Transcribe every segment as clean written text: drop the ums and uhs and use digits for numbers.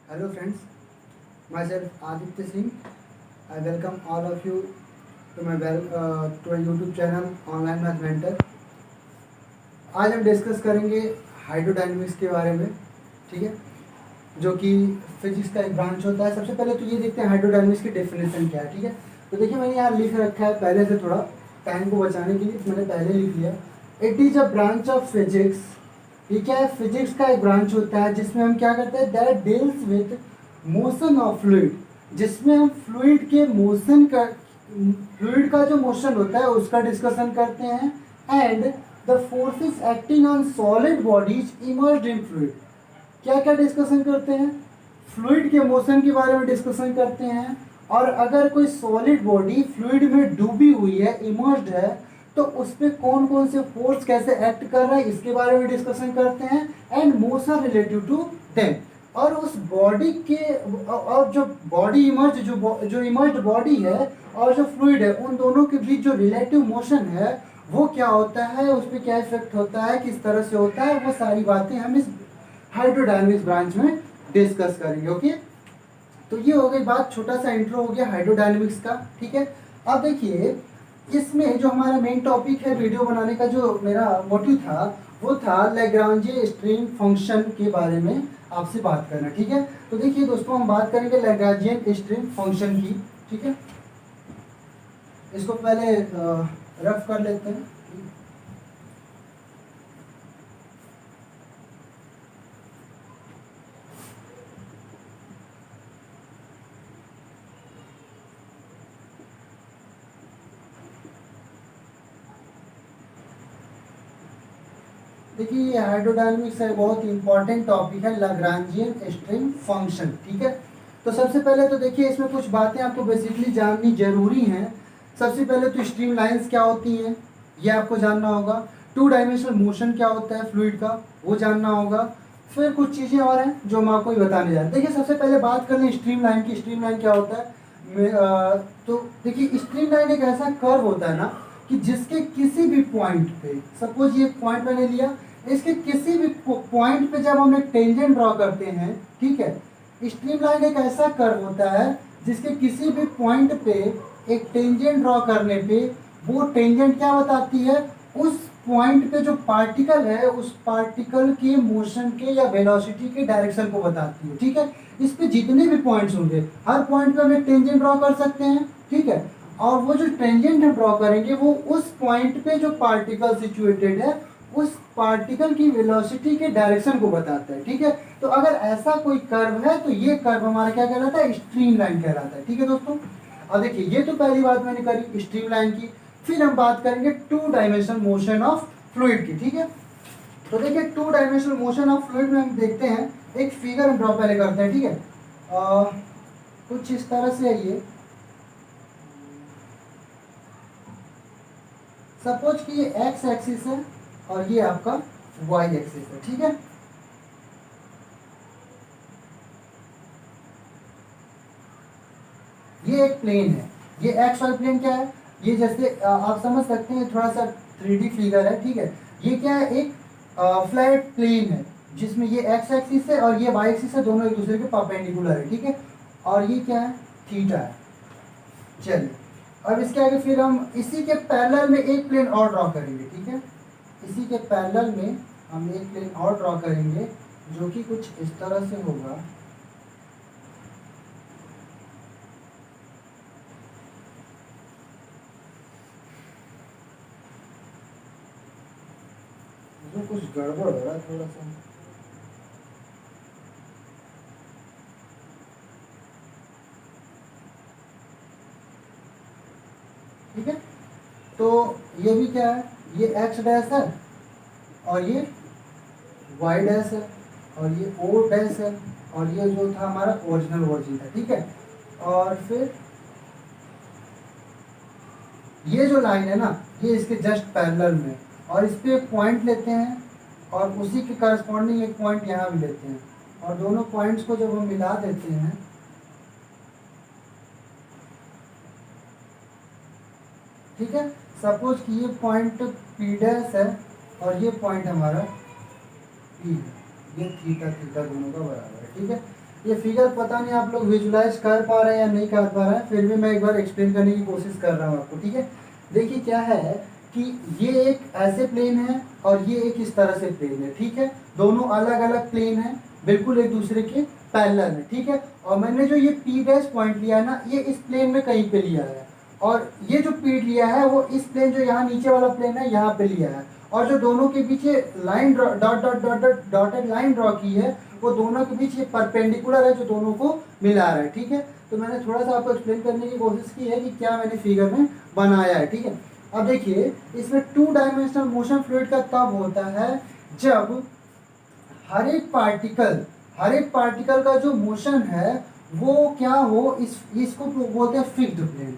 Hello friends, myself Aditya Singh. I welcome all of you to my YouTube channel Online Math Mentor. आज हम discuss करेंगे hydrodynamics के बारे में, ठीक है, जो कि फिजिक्स का एक ब्रांच होता है। सबसे पहले तो ये देखते हैं हाइड्रोडायनेमिक्स की डेफिनेशन क्या है, ठीक है। तो देखिए मैंने यहाँ लिख रखा है पहले से, थोड़ा टाइम को बचाने के लिए मैंने पहले लिख लिया। It is a branch of physics. ये क्या है? फिजिक्स का एक ब्रांच होता है जिसमें हम क्या करते हैं, that deals with motion of fluid, जिसमें हम फ्लूइड के मोशन का, फ्लूइड का जो मोशन होता है उसका डिस्कशन करते हैं। And the forces acting on solid bodies emerged in fluid. क्या क्या डिस्कशन करते हैं? फ्लूइड के मोशन के बारे में डिस्कशन करते हैं। और अगर कोई सॉलिड बॉडी फ्लूइड में डूबी हुई है, इमर्ज्ड है, तो उस पर कौन कौन से फोर्स कैसे एक्ट कर रहा है इसके बारे में डिस्कशन करते हैं। And motion relative to them. और उस बॉडी के, और जो बॉडी इमर्ज, जो इमर्ज्ड बॉडी है और जो फ्लूइड है, उन दोनों के बीच जो रिलेटिव मोशन है वो क्या होता है, उस पर क्या इफेक्ट होता है, किस तरह से होता है, वो सारी बातें हम इस हाइड्रोडायनेमिक्स ब्रांच में डिस्कस करेंगे। ओके, तो ये हो गई बात, छोटा सा इंट्रो हो गया हाइड्रोडायनेमिक्स का, ठीक है। अब देखिए इसमें जो हमारा मेन टॉपिक है वीडियो बनाने का, जो मेरा मोटिव था वो था लैग्रांजे स्ट्रीम फंक्शन के बारे में आपसे बात करना, ठीक है। तो देखिए दोस्तों, हम बात करेंगे लैग्रांजियन स्ट्रीम फंक्शन की, ठीक है। इसको पहले रफ कर लेते हैं। देखिए ये हाइड्रोडायनेमिक्स है, बहुत इंपॉर्टेंट टॉपिक है, लैग्रांजियन स्ट्रिंग फंक्शन, ठीक है। तो सबसे पहले तो देखिए इसमें कुछ बातें आपको बेसिकली जाननी जरूरी हैं। सबसे पहले तो स्ट्रीम लाइंस क्या होती हैं ये आपको जानना होगा। टू डायमेंशनल मोशन क्या होता है फ्लूइड का, वो जानना होगा। फिर कुछ चीज़ें और हैं जो हम आपको बताने जा रहे हैं। देखिए सबसे पहले बात कर लें स्ट्रीम लाइन की। स्ट्रीम लाइन क्या होता है? तो देखिए स्ट्रीम लाइन एक ऐसा कर्व होता है ना कि जिसके किसी भी पॉइंट पे, सपोज ये पॉइंट मैंने लिया, इसके किसी भी पॉइंट पे जब हम एक टेंजेंट ड्रॉ करते हैं, ठीक है, स्ट्रीम लाइन एक ऐसा कर्व होता है जिसके किसी भी पॉइंट पे एक टेंजेंट ड्रॉ करने पे वो टेंजेंट क्या बताती है, उस पॉइंट पे जो पार्टिकल है उस पार्टिकल के मोशन के या वेलोसिटी के डायरेक्शन को बताती है, ठीक है। इस पे जितने भी पॉइंट्स होंगे हर पॉइंट पे हम एक टेंजेंट ड्रॉ कर सकते हैं, ठीक है। और वो जो टेंजेंट हम ड्रॉ करेंगे वो उस पॉइंट पे जो पार्टिकल सिचुएटेड है उस पार्टिकल की वेलोसिटी के डायरेक्शन को बताता है, ठीक है। तो अगर ऐसा कोई कर्व है तो ये कर्व हमारा क्या कहलाता है, स्ट्रीम लाइन कहलाता है, ठीक है दोस्तों। अब देखिए ये तो पहली बात मैंने करी स्ट्रीम लाइन की। फिर हम बात करेंगे two dimensional motion of fluid की, ठीक है। तो देखिए two dimensional motion of fluid में हम देखते हैं, एक फिगर हम ड्रॉ पहले करते हैं, ठीक है। कुछ इस तरह से है ये। सपोज कि ये एक्स एक्सिस है और ये आपका वाई एक्सिस है, ठीक है। ये एक प्लेन है, ये एक्स वाई प्लेन क्या है, ये जैसे आप समझ सकते हैं, थोड़ा सा 3D फिगर है, ठीक है। ये क्या है, एक फ्लैट प्लेन है जिसमें ये एक्स एक्सिस है और ये वाई एक्सिस है, दोनों एक दूसरे के परपेंडिकुलर है, ठीक है। और ये क्या है, थीटा है। चलिए अब इसके आगे फिर हम इसी के पैरेलल में एक प्लेन और ड्रॉ करेंगे, ठीक है। इसी के पैरेलल में हम एक प्लेन और ड्रॉ करेंगे जो कि कुछ इस तरह से होगा। इसमें कुछ गड़बड़ हो रहा है थोड़ा सा। ठीक है, तो ये भी क्या है, ये एक्स डैश है और ये वाई डैश है और ये ओ डैश है और ये जो था हमारा ओरिजिनल वर्जिन था, ठीक है। और फिर ये जो लाइन है ना, ये इसके जस्ट पैरेलल में, और इस पे एक पॉइंट लेते हैं और उसी के करस्पॉन्डिंग एक पॉइंट यहाँ भी लेते हैं, और दोनों पॉइंट्स को जब हम मिला देते हैं, ठीक है। सपोज कि ये पॉइंट पी डैश है और ये पॉइंट हमारा पी है, ये थीटा थीटा दोनों का बराबर है, ठीक है। ये फिगर पता नहीं आप लोग विजुलाइज कर पा रहे हैं या नहीं कर पा रहे हैं, फिर भी मैं एक बार एक्सप्लेन करने की कोशिश कर रहा हूँ आपको, ठीक है। देखिए क्या है कि ये एक ऐसे प्लेन है और ये एक इस तरह से प्लेन है, ठीक है। दोनों अलग अलग प्लेन है, बिल्कुल एक दूसरे के पैरेलल है, ठीक है। और मैंने जो ये पी डैश पॉइंट लिया है ना, ये इस प्लेन में कहीं पे लिया है, और ये जो पी लिया है वो इस प्लेन जो यहाँ नीचे वाला प्लेन है यहाँ पे लिया है, और जो दोनों के बीच ये line dot dot dot dotted line draw की है वो दोनों के बीच ये परपेंडिकुलर है जो दोनों को मिला रहा है, ठीक है। तो मैंने थोड़ा सा आपको एक्सप्लेन करने की कोशिश की है कि क्या मैंने फिगर में बनाया है, ठीक है। अब देखिए इसमें 2 डायमेंशनल मोशन फ्लूइड का तब होता है जब हर एक पार्टिकल का जो मोशन है वो क्या हो, इसको बोलते हैं फिक्स्ड प्लेन,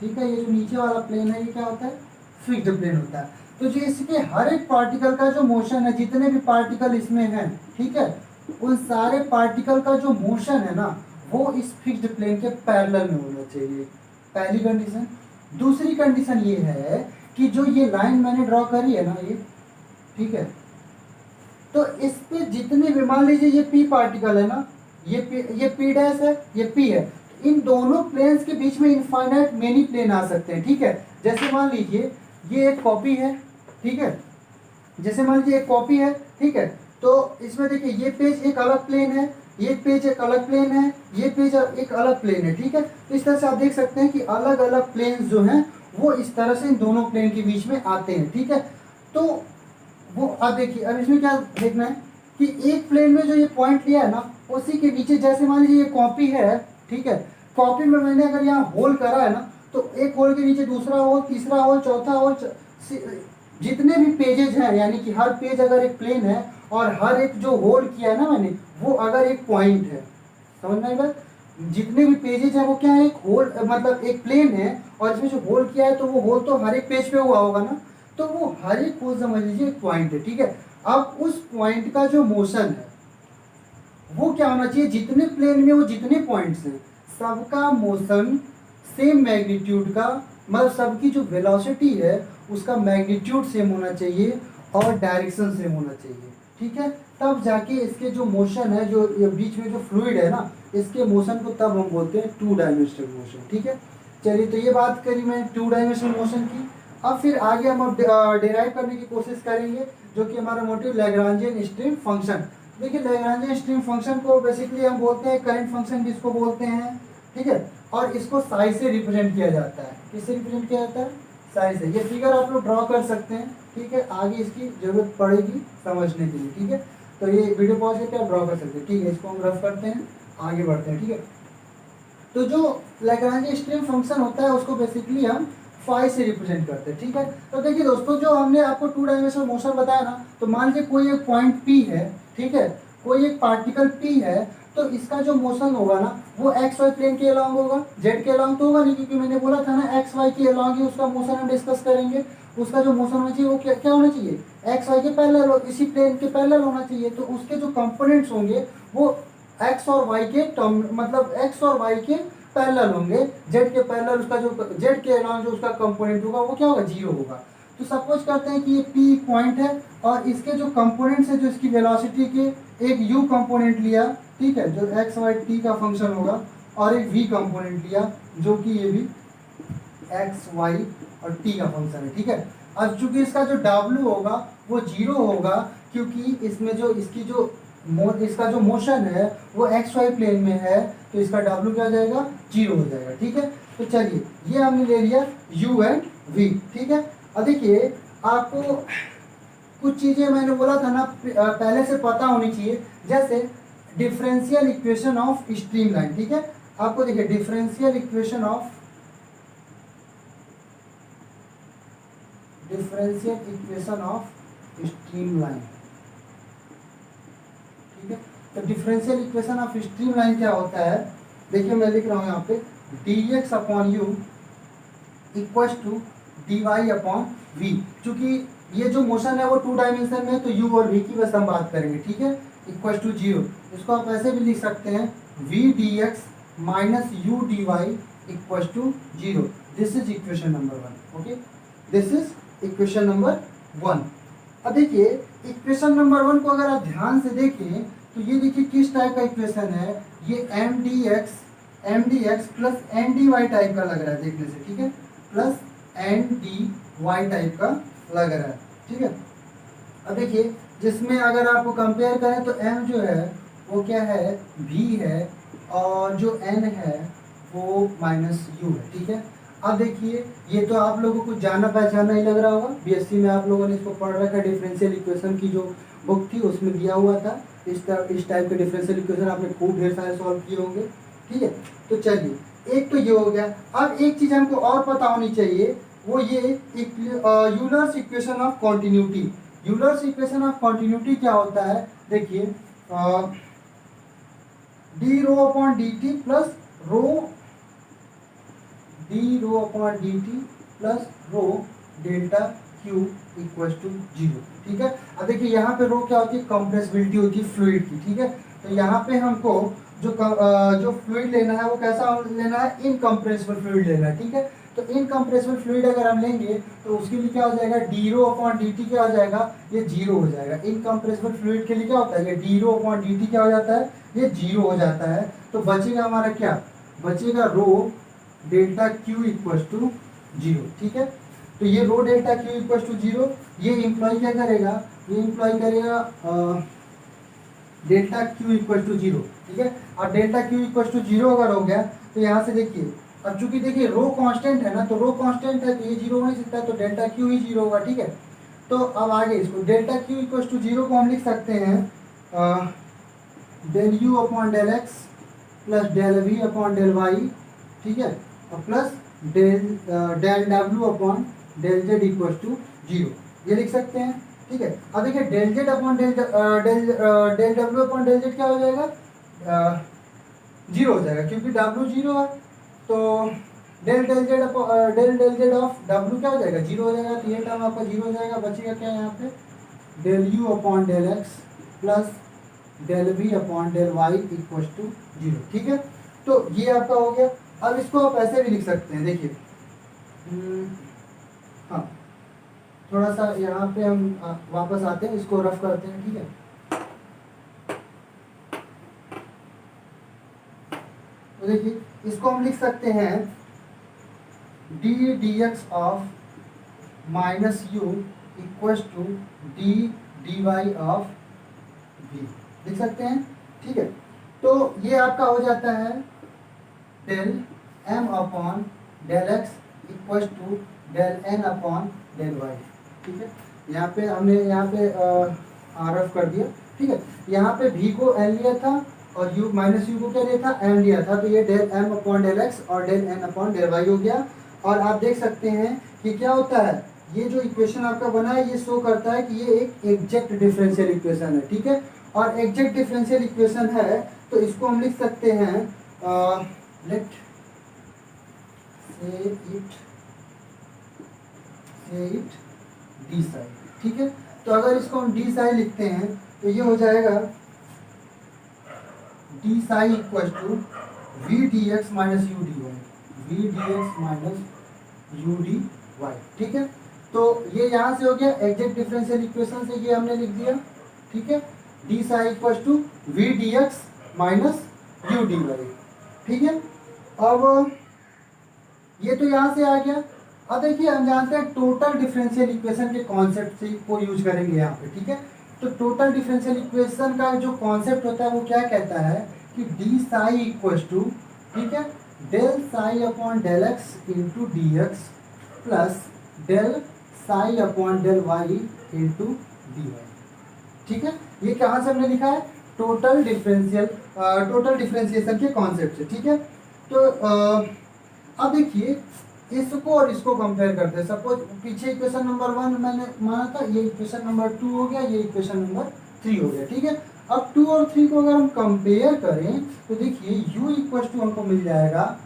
ठीक है। ये जो नीचे वाला प्लेन है ये क्या होता है, फिक्स्ड प्लेन होता है। तो जो इसके हर एक पार्टिकल का जो मोशन है, जितने भी पार्टिकल इसमें हैं, ठीक है, उन सारे पार्टिकल का जो मोशन है ना वो इस फिक्स्ड प्लेन के पैरेलल में होना चाहिए, पहली कंडीशन। दूसरी कंडीशन ये है कि जो ये लाइन मैंने ड्रॉ करी है ना ये, ठीक है, तो इस पे जितने भी, मान लीजिए ये पी पार्टिकल है ना, ये पी डैश है, ये पी है, इन दोनों प्लेन्स के बीच में इनफाइनाइट मेनी प्लेन आ सकते हैं, ठीक है। जैसे मान लीजिए ये एक कॉपी है, ठीक है, जैसे मान लीजिए एक कॉपी है, ठीक है। तो इसमें देखिए ये पेज एक अलग प्लेन है, ये पेज एक अलग प्लेन है, ये पेज एक अलग प्लेन है, ठीक है। तो इस तरह से आप देख सकते हैं कि अलग अलग प्लेन जो हैं वो इस तरह से इन दोनों प्लेन के बीच में आते हैं, ठीक है। तो वो अब देखिए, अब इसमें क्या देखना है कि एक प्लेन में जो ये पॉइंट लिया है ना उसी के नीचे, जैसे मान लीजिए ये कॉपी है, ठीक है, कॉपी में मैंने अगर यहाँ होल करा है ना तो एक होल के नीचे दूसरा होल, तीसरा होल, चौथा होल, जितने भी पेजेज हैं, यानी कि हर पेज अगर एक प्लेन है और हर एक जो होल किया है ना मैंने वो अगर एक पॉइंट है, समझ में आएगा। जितने भी पेजेज हैं वो क्या है, एक होल, मतलब एक प्लेन है, और इसमें जो होल किया है तो वो होल तो हर एक पेज पे हुआ होगा ना, तो वो हर एक होल समझ लीजिए एक पॉइंट है, ठीक है। अब उस पॉइंट का जो मोशन है वो क्या होना चाहिए, जितने प्लेन में वो जितने पॉइंट्स हैं सबका मोशन सेम मैग्नीट्यूड का, मतलब सबकी जो वेलोसिटी है उसका मैग्नीट्यूड सेम होना चाहिए और डायरेक्शन सेम होना चाहिए, ठीक है। तब जाके इसके जो मोशन है, जो बीच में जो फ्लूइड है ना, इसके मोशन को तब हम बोलते हैं 2 डायमेंशनल मोशन, ठीक है। चलिए, तो ये बात करी मैं 2 डायमेंशनल मोशन की। अब फिर आगे हम डिराइव करने की कोशिश करेंगे, जो कि हमारा मोटिव लैग्रांजियन स्ट्रीम फंक्शन। देखिए लैग्रांजियन स्ट्रीम फंक्शन को बेसिकली हम बोलते हैं करंट फंक्शन जिसको बोलते हैं, ठीक है। और इसको साइज से रिप्रेजेंट किया जाता है, किससे रिप्रेजेंट किया जाता है, साइज से। ये फिगर आप लोग ड्रॉ कर सकते हैं, ठीक है, आगे इसकी जरूरत पड़ेगी समझने के लिए, ठीक है। तो ये वीडियो पॉज करके आप ड्रॉ कर सकते हैं, ठीक है। इसको हम रफ करते हैं, आगे बढ़ते हैं, ठीक है। तो जो लैग्रांजियन स्ट्रीम फंक्शन होता है उसको बेसिकली हम फाई से रिप्रेजेंट करते हैं, ठीक है। तो देखिए दोस्तों, जो हमने आपको 2 डायमेंशनल मोशन बताया ना, तो मान लीजिए कोई एक पॉइंट P है, ठीक है, कोई एक पार्टिकल P है, तो इसका जो मोशन होगा ना वो एक्स वाई प्लेन के अलॉन्ग होगा, जेड के अलॉन्ग तो होगा नहीं, क्योंकि मैंने बोला था ना एक्स वाई के अलॉन्ग ही उसका मोशन हम डिस्कस करेंगे। उसका जो मोशन होना चाहिए वो क्या होना चाहिए, एक्स वाई के पैरेलल, इसी प्लेन के पैरेलल होना चाहिए। तो उसके जो कंपोनेंट्स होंगे वो एक्स और वाई के टर्म, मतलब एक्स और वाई के पैरेलल होंगे। जेड के पैरेलल उसका जो जेड के अलॉन्ग जो उसका कंपोनेंट होगा वो क्या होगा, 0 होगा। तो सपोज करते हैं कि ये P पॉइंट है और इसके जो कंपोनेंट्स है, जो इसकी वेलोसिटी के, एक U कंपोनेंट लिया, ठीक है, जो एक्स वाई टी का फंक्शन होगा, और एक V कंपोनेंट लिया जो कि ये भी एक्स वाई और टी का फंक्शन है, ठीक है। अब चूंकि इसका जो W होगा वो 0 होगा, क्योंकि इसमें जो इसकी जो इसका जो मोशन है वो एक्स वाई प्लेन में है, तो इसका W क्या हो जाएगा, 0 हो जाएगा, ठीक है। तो चलिए, ये हमने ले लिया U एंड V, ठीक है। अब देखिए, आपको कुछ चीज़ें मैंने बोला था ना पहले से पता होनी चाहिए, जैसे differential equation of stream line, ठीक है। आपको देखिए differential equation of stream line, ठीक है। तो differential equation of stream line क्या होता है, देखिए मैं लिख रहा हूँ यहाँ पे dx upon u equal to dy upon v। चूंकि ये जो मोशन है वो 2 डायमेंशन में है, तो u और v की बस हम बात करेंगे, ठीक है, इक्वल टू 0। इसको आप ऐसे भी लिख सकते हैं v dx minus u dy equal to 0। This is equation number 1, okay, this is equation number 1। अब देखिए इक्वेशन नंबर 1 को अगर आप ध्यान से देखें तो ये देखिए किस टाइप का इक्वेशन है, ये m d x plus n d y type का लग रहा है देखने से, ठीक है, plus n d y type का लग रहा है, ठीक है। अब देखिए जिसमें अगर आपको कंपेयर करें तो m जो है वो क्या है, v है, और जो n है वो माइनस u है, ठीक है। अब देखिए ये तो आप लोगों को जाना पहचाना ही लग रहा होगा, बीएससी में आप लोगों ने इसको पढ़ रखा है, डिफरेंशियल इक्वेशन की जो बुक थी उसमें दिया हुआ था, इस टाइप के डिफरेंशियल इक्वेशन आपने खूब ढेर सारे सॉल्व किए होंगे, ठीक है। तो चलिए एक तो ये हो गया। अब एक चीज़ हमको और पता होनी चाहिए, वो ये Euler's equation of continuity. Euler's equation of continuity क्या होता है, देखिए d rho upon d t plus rho, d rho upon d t plus rho delta q equal to zero, ठीक है। अब देखिए यहाँ पे रो क्या होती है, कंप्रेसिबिलिटी होती है फ्लूइड की, ठीक है। तो यहाँ पे हमको जो फ्लूइड लेना है वो कैसा लेना है, इनकम्प्रेसिबल फ्लूइड लेना है, ठीक है। तो इनकम्प्रेसिबल फ्लूइड अगर हम लेंगे तो उसके लिए क्या हो जाएगा, D rho upon d T क्या हो जाएगा, ये जीरो हो जाएगा। इनकम्प्रेसिबल फ्लूइड के लिए क्या होता है, ये D rho upon d T क्या हो जाता है, ये जीरो हो जाता है। तो बचेगा हमारा क्या, बचेगा rho delta q equal to zero, ठीक है। तो ये rho delta q equal to zero, ये इम्प्लॉय क्या करेगा, ये इम्प्लॉय करेगा delta q equal to zero, ठीक है। और delta q equal to zero अगर हो गया तो यहाँ से देखिए, अब चूंकि देखिए रो कांस्टेंट है ना, तो रो कांस्टेंट है तो ये जीरो हो नहीं सकता, तो डेल्टा क्यू ही जीरो होगा, ठीक है। तो अब आगे इसको delta q equal to zero को हम लिख सकते हैं del u upon del x plus del v upon del y, ठीक है, और प्लस डेल डब्ल्यू upon del z equal to zero, ये लिख सकते हैं, ठीक है। अब देखिए डेल जेड अपॉन डेल डब्ल्यू अपॉन डेल जेड क्या हो जाएगा, जीरो हो जाएगा, क्योंकि डब्ल्यू जीरो है, तो डेल डेल जेड ऑफ डब्ल्यू क्या हो जाएगा, जीरो हो जाएगा। तो ये टर्म आपका जीरो हो जाएगा, बचेगा क्या यहाँ पे, del u upon del x plus del v upon del y equal to zero, ठीक है। तो ये आपका हो गया। अब इसको आप ऐसे भी लिख सकते हैं, देखिए हाँ, थोड़ा सा यहाँ पे हम वापस आते हैं, इसको रफ करते हैं, ठीक है। तो देखिए इसको हम लिख सकते हैं d d x of minus u equal to d d y of v, लिख सकते हैं, ठीक है। तो ये आपका हो जाता है del M upon del x equal to del N upon del y, ठीक है। यहाँ पे हमने यहाँ पे रफ कर दिया, ठीक है। यहाँ पे भी को एन लिया था और यू माइनस यू को क्या लिया था, एम लिया था, तो ये del M upon del X और del N upon del Y हो गया। और आप देख सकते हैं कि क्या होता है, ये जो इक्वेशन आपका बना है ये शो करता है कि ये एक एग्जैक्ट डिफरेंशियल इक्वेशन है, ठीक है। और एग्जैक्ट डिफरेंशियल इक्वेशन है तो इसको हम लिख सकते हैं लेट से इट डी साई, ठीक है। तो अगर इसको हम डी साई लिखते हैं तो ये हो जाएगा d psi equal to v d x minus u d y, v d x minus u d y, ठीक है। तो ये यहाँ से हो गया एग्जैक्ट डिफरेंशियल इक्वेशन से, ये हमने लिख दिया, ठीक है। D psi equal to v d x minus u d y, ठीक है। अब ये तो यहाँ से आ गया। अब देखिए हम जानते हैं टोटल डिफरेंशियल इक्वेशन के कॉन्सेप्ट से को यूज करेंगे यहाँ पे, ठीक है। तो टोटल डिफरेंशियल इक्वेशन का जो कॉन्सेप्ट होता है वो क्या कहता है कि डी साई इक्वल टू, ठीक है, del psi upon del x into d x plus del psi upon del y into d y, ठीक है। ये कहाँ से हमने लिखा है, टोटल डिफरेंशिएशन के कॉन्सेप्ट से, ठीक है। तो अब देखिए इसको और इसको कंपेयर करते हैं। सपोज पीछे इक्वेशन नंबर 1 मैंने माना था, ये इक्वेशन नंबर 2 हो गया, ये इक्वेशन नंबर 3 हो गया, ठीक है। अब 2 और 3 को अगर हम कंपेयर करें तो देखिए u इक्वल टू हमको मिल जाएगा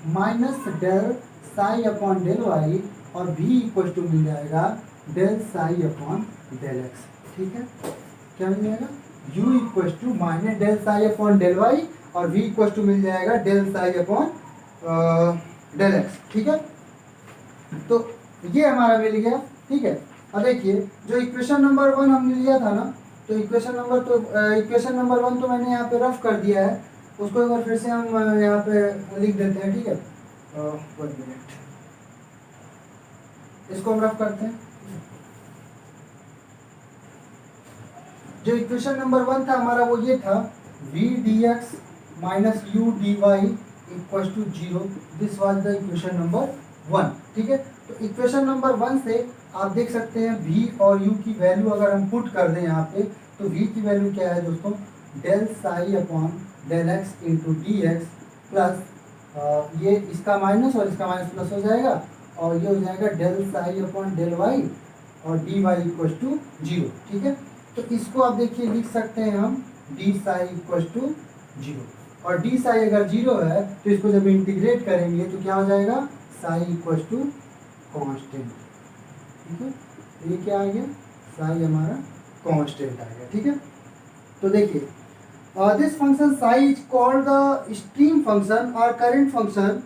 minus del psi upon del y और v इक्वल टू मिल जाएगा del psi upon del x, ठीक है। क्या मिल जाएगा, u equal to minus del psi upon del y और v इक्वल टू मिल जाएगा del psi upon del x, ठीक है। तो ये हमारा मिल गया, ठीक है। अब देखिए जो इक्वेशन नंबर 1 हमने लिया था ना, तो तो इक्वेशन नंबर 1 तो मैंने यहाँ पे रफ कर दिया है, उसको एक बार फिर से हम यहाँ पे लिख देते हैं, ठीक है। 1 मिनट, इसको हम रफ करते हैं। जो इक्वेशन नंबर 1 था हमारा वो ये था, v dx minus u dy equal to 0। This was the equation number 1, ठीक है। तो इक्वेशन नंबर 1 से आप देख सकते हैं v और u की वैल्यू अगर हम पुट कर दें यहाँ पे, तो v की वैल्यू क्या है दोस्तों, del psi upon del x into d x plus ये इसका माइनस और इसका माइनस प्लस हो जाएगा, और ये हो जाएगा del psi upon del y और डी वाई इक्वल टू 0, ठीक है। तो इसको आप देखिए लिख सकते हैं हम डी साई इक्वल टू 0, और डी साई अगर 0 है तो इसको जब इंटीग्रेट करेंगे तो क्या हो जाएगा, साई इक्वल टू कॉन्स्टेंट, ठीक है। ये क्या आ गया, साई हमारा कॉन्स्टेंट आ गया, ठीक है। तो देखिए this function psi is called the stream function और करेंट फंक्शन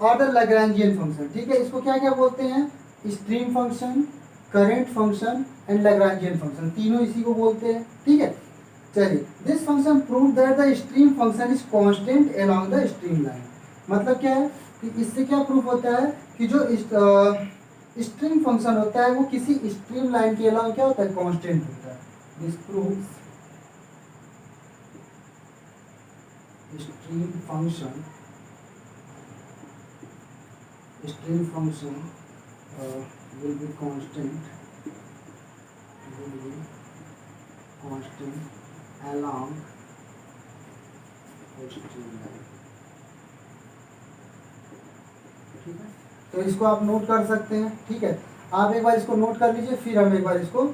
और द लैग्रेंजियन फंक्शन, ठीक है। इसको क्या क्या बोलते हैं, stream function, current function and Lagrangian function, तीनों इसी को बोलते हैं, ठीक है। चलिए, this function prove that the stream function is constant along the stream line. मतलब क्या है कि इससे क्या प्रूफ होता है कि जो स्ट्रीम फंक्शन होता है वो किसी स्ट्रीम लाइन के अलावा क्या होता है, कांस्टेंट होता है। This proves stream function will be constant along stream line, ठीक है। तो इसको आप नोट कर सकते हैं, ठीक है। आप एक बार इसको नोट कर लीजिए, फिर हम एक बार इसको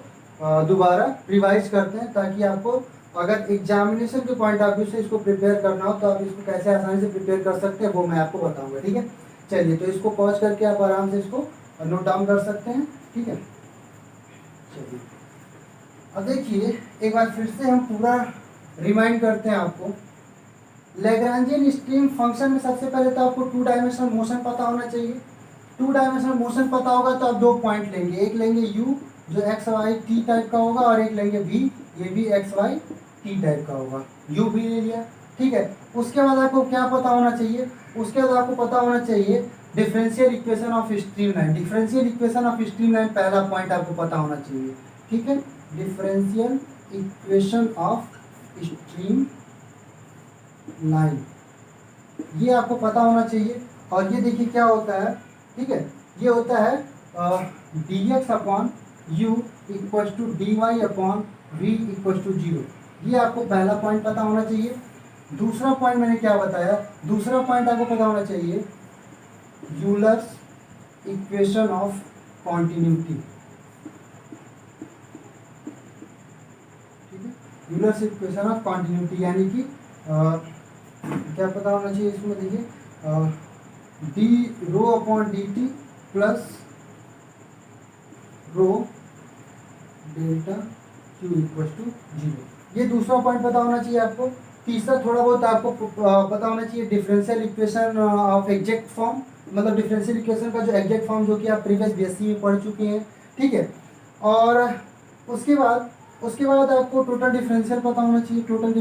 दोबारा रिवाइज करते हैं, ताकि आपको अगर एग्जामिनेशन के पॉइंट ऑफ व्यू से इसको प्रिपेयर करना हो तो आप इसको कैसे आसानी से प्रिपेयर कर सकते हैं वो मैं आपको बताऊंगा, ठीक है। चलिए, तो इसको पॉज करके आप आराम से इसको नोट डाउन कर सकते हैं, ठीक है। चलिए, अब देखिए एक बार फिर से हम पूरा रिमाइंड करते हैं आपको। लैग्रेंजियन स्ट्रीम फंक्शन में सबसे पहले तो आपको 2 डायमेंशनल मोशन पता होना चाहिए। 2 डायमेंशनल मोशन पता होगा तो आप 2 पॉइंट लेंगे, एक लेंगे u जो एक्स वाई टी टाइप का होगा, और एक लेंगे v, ये भी एक्स वाई टी टाइप का होगा, u भी ले लिया, ठीक है। उसके बाद आपको क्या पता होना चाहिए, उसके बाद आपको पता होना चाहिए differential equation of stream line. Differential equation of stream line पहला पॉइंट आपको पता होना चाहिए, ठीक है। Differential equation of stream line, ये आपको पता होना चाहिए। और ये देखिए क्या होता है, ठीक है, ये होता है d x upon u equal to d y upon v equal to 0। ये आपको पहला पॉइंट पता होना चाहिए। दूसरा पॉइंट मैंने क्या बताया, दूसरा पॉइंट आपको पता होना चाहिए यूलर्स इक्वेशन ऑफ कॉन्टिन्यूटी, ठीक है। यूलर्स इक्वेशन ऑफ कॉन्टिन्यूटी यानी कि क्या पता होना चाहिए इसमें, देखिए d rho upon d t plus rho delta q equal to 0। ये दूसरा पॉइंट पता होना चाहिए आपको। तीसरा थोड़ा बहुत आपको पता होना चाहिए differential equation of exact form, मतलब डिफरेंशियल इक्वेशन का जो एग्जैक्ट फॉर्म जो कि आप प्रीवियस बीएससी में पढ़ चुके हैं, ठीक है। और उसके बाद आपको टोटल डिफरेंशियल पता होना चाहिए। टोटल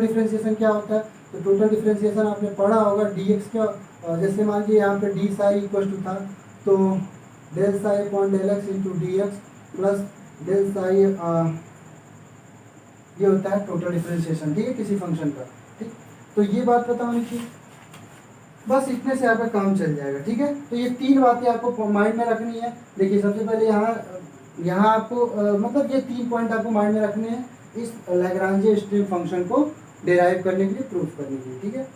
डिफरेंशिएशन क्या होता है, तो टोटल डिफरेंशिएशन आपने पढ़ा होगा डीएक्स का, जैसे मान लीजिए यहाँ पे डी साई इक्वल टू था, तो del psi upon del x into d x plus del psi, ये होता है टोटल डिफरेंशिएशन, ठीक है, किसी फंक्शन का, ठीक। तो ये बात पता होनी चाहिए, बस इतने से आपका काम चल जाएगा, ठीक है। तो ये 3 बातें आपको माइंड में रखनी है। देखिए सबसे पहले यहाँ आपको मतलब ये 3 पॉइंट आपको माइंड में रखने हैं इस लैग्रांज स्ट्रीम फंक्शन को डिराइव करने के लिए, प्रूफ करने के लिए, ठीक है।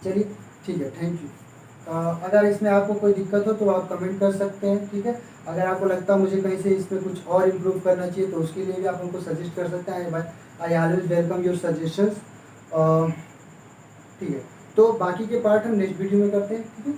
चलिए, ठीक है, थैंक यू। अगर इसमें आपको कोई दिक्कत हो तो आप कमेंट कर सकते हैं, ठीक है। अगर आपको लगता है मुझे कहीं से इस पर कुछ और इम्प्रूव करना चाहिए तो उसके लिए भी आप हमको सजेस्ट कर सकते हैं। I always welcome your suggestions, ठीक है। तो बाकी के पार्ट हम नेक्स्ट वीडियो में करते हैं, ठीक है।